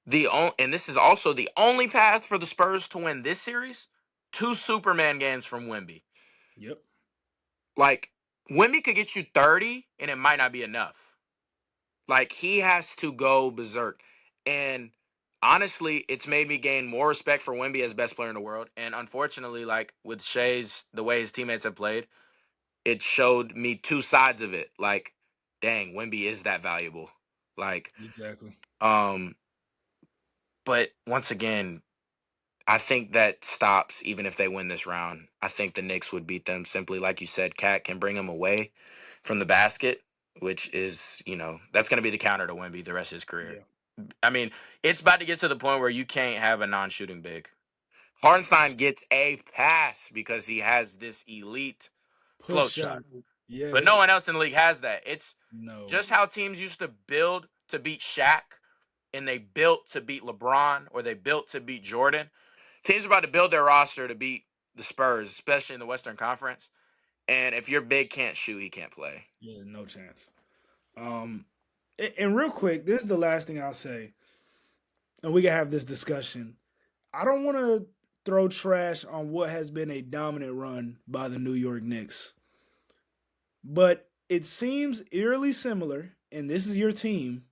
Speaker 2: and this is also the only path for the Spurs to win this series, 2 Superman games from Wemby.
Speaker 1: Yep.
Speaker 2: Like Wemby could get you 30, and it might not be enough. Like he has to go berserk. And honestly, it's made me gain more respect for Wemby as best player in the world. And unfortunately, like with Shea's the way his teammates have played, it showed me 2 sides of it. Like, dang, Wemby is that valuable. Like,
Speaker 1: Exactly.
Speaker 2: um, but once again, I think that stops even if they win this round. I think the Knicks would beat them simply, like you said, Cat can bring them away from the basket, which is, that's going to be the counter to Wemby the rest of his career.
Speaker 1: Yeah.
Speaker 2: I mean, it's about to get to the point where you can't have a non-shooting big. Hartenstein gets a pass because he has this elite
Speaker 1: Push
Speaker 2: float shot,
Speaker 1: shot.
Speaker 2: but no
Speaker 1: Yes.
Speaker 2: one else in the league has that. It's
Speaker 1: No.
Speaker 2: just how teams used to build to beat Shaq, and they built to beat LeBron, or they built to beat Jordan. Teams are about to build their roster to beat the Spurs, especially in the Western Conference. And if your big can't shoot, he can't play.
Speaker 1: Yeah, no chance. Um, and real quick, this is the last thing I'll say, and we can have this discussion. I don't want to throw trash on what has been a dominant run by the New York Knicks, but it seems eerily similar, and this is your team,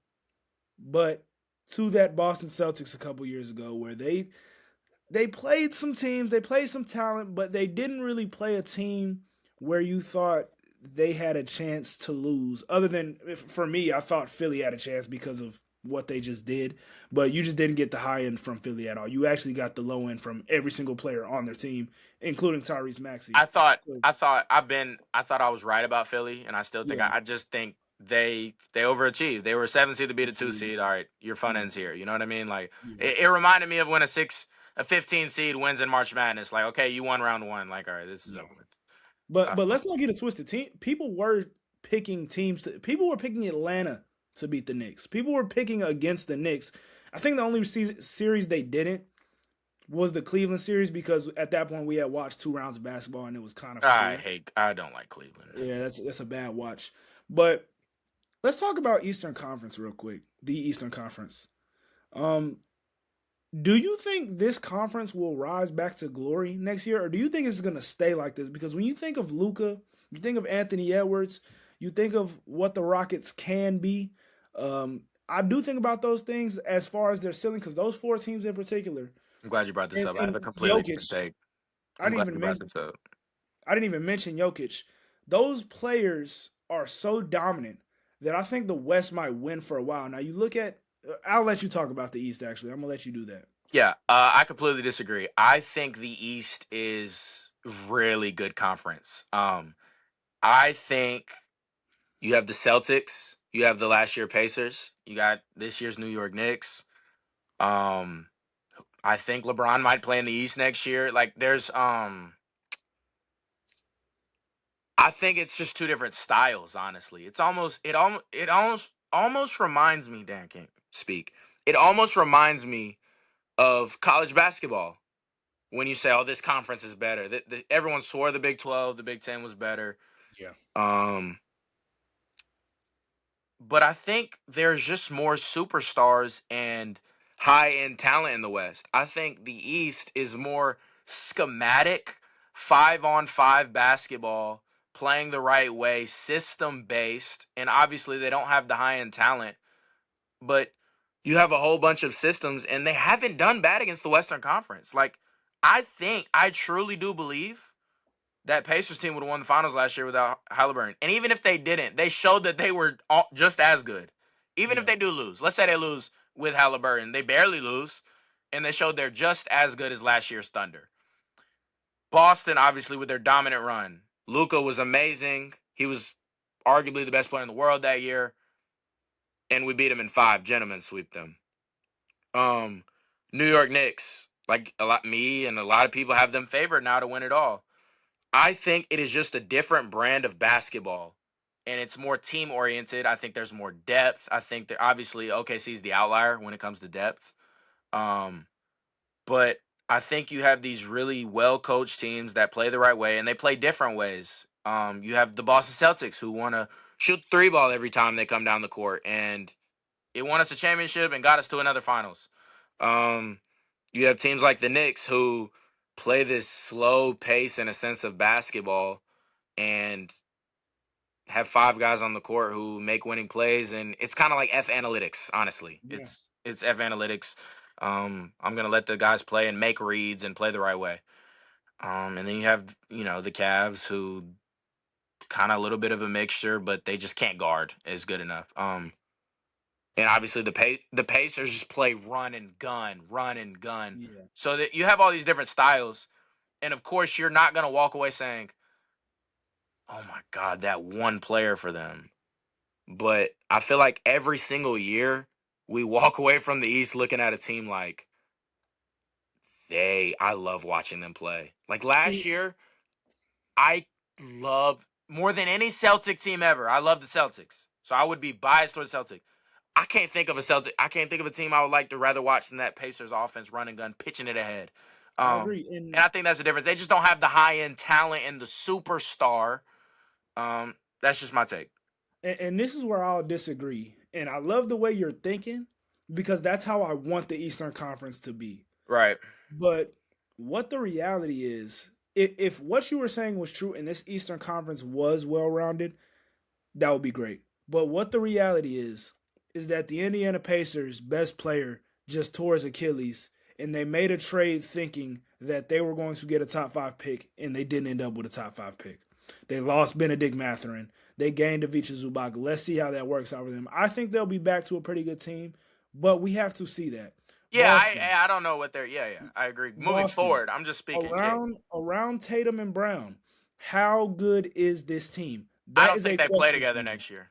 Speaker 1: but to that Boston Celtics a couple years ago, where they played some teams, they played some talent, but they didn't really play a team where you thought they had a chance to lose. Other than, for me, I thought Philly had a chance because of what they just did, but you just didn't get the high end from Philly at all. You actually got the low end from every single player on their team, including Tyrese Maxey.
Speaker 2: I thought
Speaker 1: So
Speaker 2: I thought I thought I was right about Philly, and I still think
Speaker 1: yeah,
Speaker 2: I just think they overachieved. They were 7 seed to beat a 2 seed.
Speaker 1: absolutely,
Speaker 2: All right, your fun
Speaker 1: yeah,
Speaker 2: ends here. You know what I mean? Like
Speaker 1: yeah,
Speaker 2: it reminded me of when a 15 seed wins in March Madness. Like, okay, you won round one. Like, all right, this is
Speaker 1: yeah.
Speaker 2: over with.
Speaker 1: But
Speaker 2: Um,
Speaker 1: let's not get it twisted. People were picking teams. People were picking Atlanta to beat the Knicks. People were picking against the Knicks. I think the only series they didn't was the Cleveland series because at that point we had watched 2 rounds of basketball and it was kind of clear.
Speaker 2: I don't like Cleveland.
Speaker 1: Yeah, that's a bad watch. But let's talk about Eastern Conference real quick. The Eastern Conference. Um, do you think this conference will rise back to glory next year, or do you think it's going to stay like this? Because when you think of Luca, you think of Anthony Edwards, you think of what the Rockets can be. I do think about those things as far as their ceiling, because those 4 teams in particular,
Speaker 2: I'm glad you brought this up. I have
Speaker 1: and
Speaker 2: a completely different
Speaker 1: Jokic.
Speaker 2: take.
Speaker 1: I
Speaker 2: I'm
Speaker 1: didn't
Speaker 2: glad
Speaker 1: even
Speaker 2: you brought
Speaker 1: mention.
Speaker 2: this up.
Speaker 1: I didn't even mention Jokic. Those players are so dominant that I think the West might win for a while. Now you look at. I'll let you talk about the East. Actually, I'm gonna let you do that.
Speaker 2: Yeah, I completely disagree. I think the East is really good conference. I think you have the Celtics, you have the last year Pacers, you got this year's New York Knicks. Um, I think LeBron might play in the East next year. Like, I think it's just 2 different styles. Honestly, it almost reminds me. Dan can't speak. It almost reminds me of college basketball when you say, "Oh, this conference is better." Everyone swore the Big 12, the Big 10 was better.
Speaker 1: Yeah.
Speaker 2: Um, but I think there's just more superstars and high end talent in the West. I think the East is more schematic, 5-on-5 basketball, playing the right way, system based, and obviously they don't have the high end talent, but you have a whole bunch of systems, and they haven't done bad against the Western Conference. Like, I truly do believe that Pacers team would have won the finals last year without Halliburton. And even if they didn't, they showed that they were just as good. Even if
Speaker 1: Yeah.
Speaker 2: they do lose, let's say they lose with Halliburton, they barely lose, and they showed they're just as good as last year's Thunder. Boston, obviously, with their dominant run, Luka was amazing. He was arguably the best player in the world that year, and we beat him in 5. Gentlemen sweep them. Um, New York Knicks, like me and a lot of people have them favored now to win it all. I think it is just a different brand of basketball. and it's more team oriented. I think there's more depth. I think that obviously OKC is the outlier when it comes to depth. Um, but I think you have these really well coached teams that play the right way and they play different ways. You have the Boston Celtics who want to shoot three ball every time they come down the court, and it won us a championship and got us to another finals. Um, you have teams like the Knicks who play this slow pace and a sense of basketball and have five guys on the court who make winning plays, and it's kind of like F analytics. Honestly,
Speaker 1: Yeah.
Speaker 2: it's F analytics. I'm gonna let the guys play and make reads and play the right way. And then you have the Cavs who kind of a little bit of a mixture, but they just can't guard as good enough. And obviously the Pacers just play run and gun, run and gun.
Speaker 1: Yeah.
Speaker 2: So that you have all these different styles, and of course you're not gonna walk away saying, "Oh my God, that one player for them." But I feel like every single year we walk away from the East looking at a team like I love watching them play. Like last
Speaker 1: See,
Speaker 2: year, I love more than any Celtic team ever. I love the Celtics. So I would be biased towards Celtic. I can't think of a Celtic. I can't think of a team I would like to rather watch than that Pacers offense, run and gun, pitching it ahead.
Speaker 1: I
Speaker 2: Um,
Speaker 1: agree.
Speaker 2: and I think that's the difference. They just don't have the high end talent and the superstar. That's just my take.
Speaker 1: And this is where I'll disagree. And I love the way you're thinking because that's how I want the Eastern Conference to be.
Speaker 2: Right.
Speaker 1: But what the reality is, if what you were saying was true and this Eastern Conference was well rounded, that would be great. But what the reality is that the Indiana Pacers' best player just tore his Achilles, and they made a trade thinking that they were going to get a top five pick, and they didn't end up with a top five pick. They lost Benedict Mathurin. They gained Ivica Zubac. Let's see how that works out for them. I think they'll be back to a pretty good team, but we have to see that.
Speaker 2: Yeah,
Speaker 1: Boston,
Speaker 2: I don't know what they're. Yeah, I agree. Moving
Speaker 1: Boston,
Speaker 2: forward, I'm just speaking. Yeah,
Speaker 1: around Tatum and Brown. How good is this team?
Speaker 2: I
Speaker 1: That
Speaker 2: don't
Speaker 1: is
Speaker 2: think
Speaker 1: a
Speaker 2: they play
Speaker 1: question
Speaker 2: together
Speaker 1: for me.
Speaker 2: next year.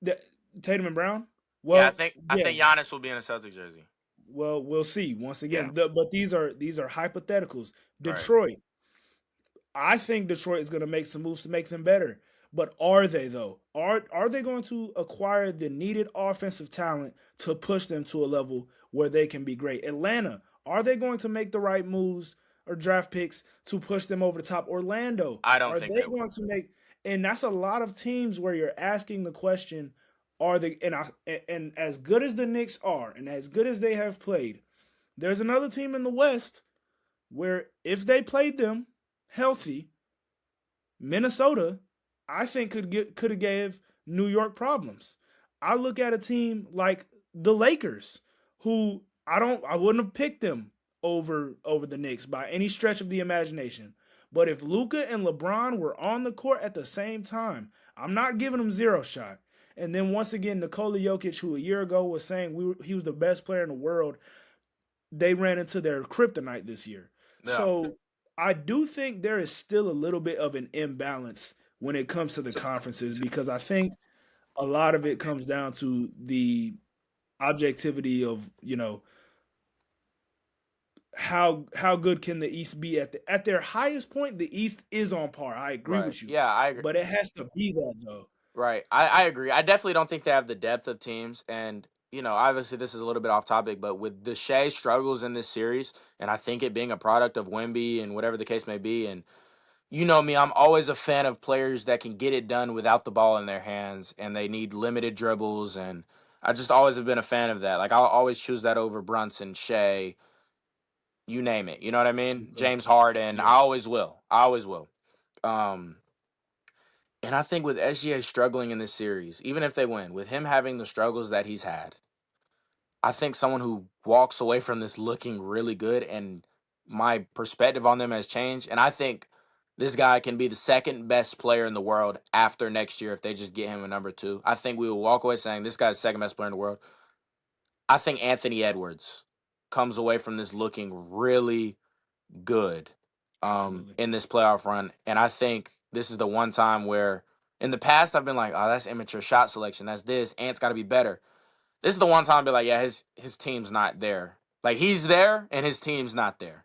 Speaker 1: The, Tatum and Brown?
Speaker 2: Yeah,
Speaker 1: Well,
Speaker 2: I
Speaker 1: yeah.
Speaker 2: think Giannis will be in a Celtics jersey.
Speaker 1: Well, we'll see. Once
Speaker 2: Yeah,
Speaker 1: again, but these are hypotheticals.
Speaker 2: right.
Speaker 1: Detroit. I think Detroit is going to make some moves to make them better. But are they though? Are they going to acquire the needed offensive talent to push them to a level where they can be great? Atlanta, are they going to make the right moves or draft picks to push them over the top? Orlando,
Speaker 2: I don't
Speaker 1: are
Speaker 2: think
Speaker 1: they
Speaker 2: they will.
Speaker 1: going to make and that's a lot of teams where you're asking the question, are they and as good as the Knicks are and as good as they have played, there's another team in the West where if they played them healthy, Minnesota, I think could have gave New York problems. I look at a team like the Lakers, who I wouldn't have picked them over the Knicks by any stretch of the imagination. But if Luca and LeBron were on the court at the same time, I'm not giving them zero shot. And then once again, Nikola Jokic, who a year ago was saying he was the best player in the world, they ran into their kryptonite this year.
Speaker 2: Yeah.
Speaker 1: So I do think there is still a little bit of an imbalance when it comes to the conferences because I think a lot of it comes down to the objectivity of how good can the East be at their highest point. The East is on par. I agree
Speaker 2: Right.
Speaker 1: with you,
Speaker 2: Yeah, I agree.
Speaker 1: but it has to be that though.
Speaker 2: Right. I agree. I definitely don't think they have the depth of teams. And, obviously this is a little bit off topic, but with the Shea struggles in this series, and I think it being a product of Wemby and whatever the case may be, and you know me, I'm always a fan of players that can get it done without the ball in their hands and they need limited dribbles. And I just always have been a fan of that. Like, I'll always choose that over Brunson, Shea, you name it. You know what I mean?
Speaker 1: Luka.
Speaker 2: James Harden. I
Speaker 1: Yeah,
Speaker 2: always will. I always will. Um, and I think with SGA struggling in this series, even if they win, with him having the struggles that he's had, I think someone who walks away from this looking really good, and my perspective on them has changed. And I think this guy can be the second best player in the world after next year if they just get him a number two. I think we will walk away saying this guy's the second best player in the world. I think Anthony Edwards comes away from this looking really good
Speaker 1: absolutely.
Speaker 2: in this playoff run. And I think this is the one time where in the past I've been like, oh, that's immature shot selection. That's this. Ant's got to be better. This is the one time I'd be like, yeah, his team's not there. Like he's there and his team's not there.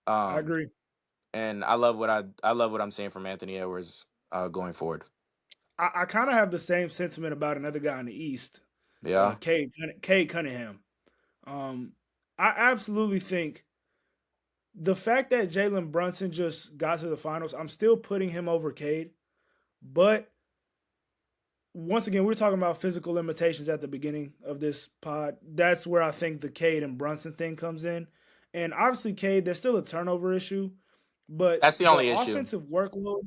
Speaker 1: I
Speaker 2: Um,
Speaker 1: agree.
Speaker 2: and I love what I'm seeing from Anthony Edwards going forward.
Speaker 1: I kind of have the same sentiment about another guy in the East,
Speaker 2: Yeah.
Speaker 1: Cade Cunningham. Um, I absolutely think the fact that Jalen Brunson just got to the finals, I'm still putting him over Cade. But once again, we are talking about physical limitations at the beginning of this pod. That's where I think the Cade and Brunson thing comes in. And obviously, Cade, there's still a turnover issue, but
Speaker 2: That's the
Speaker 1: the
Speaker 2: only issue.
Speaker 1: offensive workload,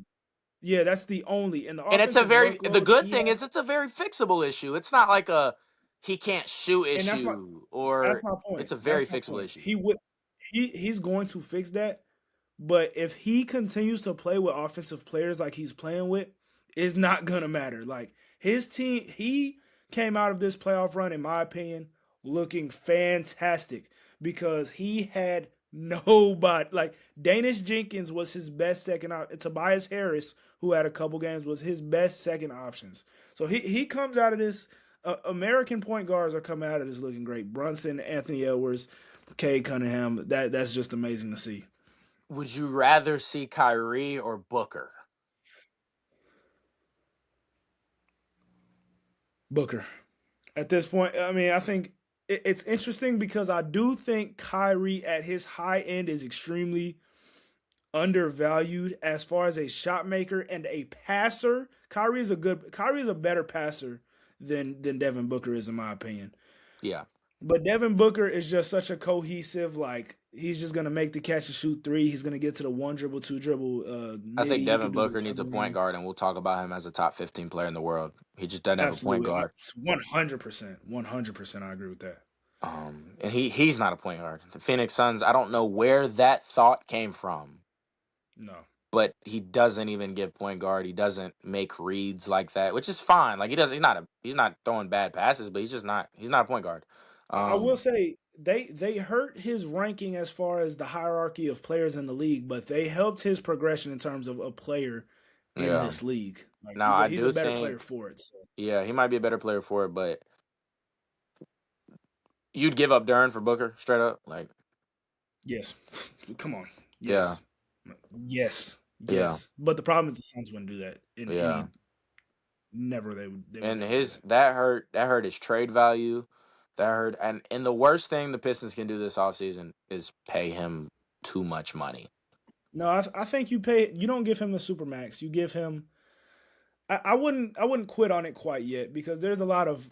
Speaker 1: yeah, that's the only. And the
Speaker 2: And
Speaker 1: offensive
Speaker 2: the
Speaker 1: workload
Speaker 2: good
Speaker 1: he
Speaker 2: thing
Speaker 1: has,
Speaker 2: is it's a very fixable issue. It's not like a he can't shoot
Speaker 1: and
Speaker 2: issue,
Speaker 1: that's
Speaker 2: or
Speaker 1: my point.
Speaker 2: it's a
Speaker 1: That's
Speaker 2: very
Speaker 1: my
Speaker 2: fixable
Speaker 1: point.
Speaker 2: issue.
Speaker 1: He's going to fix that. But if he continues to play with offensive players like he's playing with, it's not gonna matter. Like his team, he came out of this playoff run, in my opinion, looking fantastic because he had nobody. Like Danish Jenkins was his best second option. Tobias Harris, who had a couple games, was his best second options. So he comes out of this. American point guards are coming out of this looking great. Brunson, Anthony Edwards, Cade Cunningham. That's just amazing to see.
Speaker 2: Would you rather see Kyrie or Booker?
Speaker 1: Booker. At this point, I mean, I think it's interesting because I do think Kyrie at his high end is extremely undervalued as far as a shot maker and a passer. Kyrie is a better passer than Devin Booker is, in my opinion.
Speaker 2: Yeah.
Speaker 1: But Devin Booker is just such a cohesive, like he's just gonna make the catch and shoot three. He's gonna get to the one dribble, two dribble.
Speaker 2: I think
Speaker 1: Maybe he
Speaker 2: Devin
Speaker 1: can do the
Speaker 2: Booker needs a point
Speaker 1: turnaround.
Speaker 2: guard, and we'll talk about him as a top 15 player in the world. He just doesn't have a point
Speaker 1: Absolutely,
Speaker 2: guard.
Speaker 1: 100%, 100%. I agree with that.
Speaker 2: And he's not a point guard. The Phoenix Suns, I don't know where that thought came from,
Speaker 1: No,
Speaker 2: but he doesn't even give point guard. He doesn't make reads like that, which is fine. Like he's not throwing bad passes, but he's not a point guard.
Speaker 1: I will
Speaker 2: Um,
Speaker 1: say they hurt his ranking as far as the hierarchy of players in the league, but they helped his progression in terms of a player in
Speaker 2: yeah.
Speaker 1: this league. Like
Speaker 2: Now I
Speaker 1: he's a
Speaker 2: do
Speaker 1: better player
Speaker 2: think,
Speaker 1: for it. So.
Speaker 2: yeah, he might be a better player for it, but you'd give up Duran for Booker straight up, like
Speaker 1: Yes, come on,
Speaker 2: yeah,
Speaker 1: yes, yes,
Speaker 2: yeah,
Speaker 1: yes. But the problem is the Suns wouldn't do that in
Speaker 2: yeah.
Speaker 1: any. Never they would
Speaker 2: And
Speaker 1: never do
Speaker 2: his
Speaker 1: that.
Speaker 2: that hurt his trade value. That hurt, and the worst thing the Pistons can do this offseason is pay him too much money.
Speaker 1: No, I think you don't give him the super max. You give him. I wouldn't quit on it quite yet because there's a lot of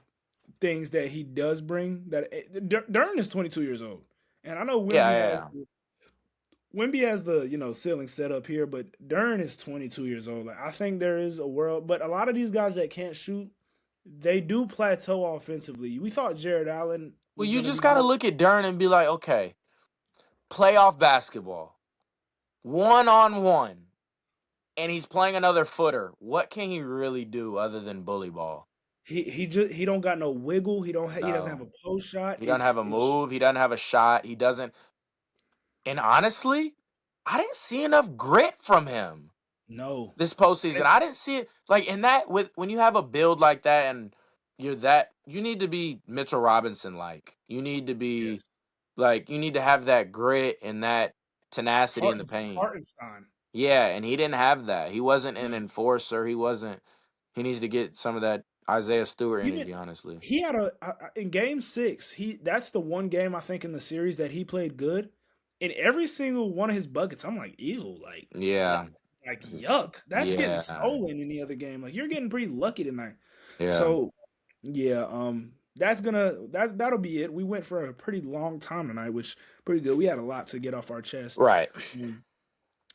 Speaker 1: things that he does bring. Duran is 22 years old, and I know
Speaker 2: Yeah, yeah,
Speaker 1: Wimby has the ceiling set up here, but Duran is 22 years old. Like I think there is a world, but a lot of these guys that can't shoot, they do plateau offensively. We thought Jared Allen
Speaker 2: well,
Speaker 1: was
Speaker 2: you
Speaker 1: going to
Speaker 2: just
Speaker 1: be
Speaker 2: got to
Speaker 1: good.
Speaker 2: look at Duran and be like, okay, playoff basketball, 1-on-1, and he's playing another footer. What can he really do other than bully ball?
Speaker 1: He don't got no wiggle. He doesn't have
Speaker 2: No,
Speaker 1: a post shot.
Speaker 2: he doesn't have a move. He doesn't have a shot. He doesn't. And honestly, I didn't see enough grit from him
Speaker 1: no.
Speaker 2: this postseason. I didn't see it like in that with when you have a build like that and you need to be Mitchell Robinson like. You need to be
Speaker 1: Yes.
Speaker 2: like you need to have that grit and that tenacity in the paint.
Speaker 1: Hartenstein.
Speaker 2: Yeah, and he didn't have that. He wasn't an
Speaker 1: No.
Speaker 2: enforcer. He needs to get some of that Isaiah Stewart
Speaker 1: Even
Speaker 2: energy, honestly.
Speaker 1: he had in game 6, that's the one game I think in the series that he played good. In every single one of his buckets, I'm like, ew,
Speaker 2: Yeah.
Speaker 1: like yuck. That's getting
Speaker 2: Yeah.
Speaker 1: stolen in the other game. Like you're getting pretty lucky tonight.
Speaker 2: Yeah.
Speaker 1: So yeah, that'll be it. We went for a pretty long time tonight, which pretty good. We had a lot to get off our chest.
Speaker 2: Right.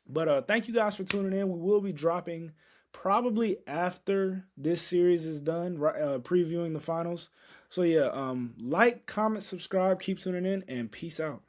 Speaker 1: But thank you guys for tuning in. We will be dropping probably after this series is done, previewing the finals. So yeah, like, comment, subscribe, keep tuning in, and peace out.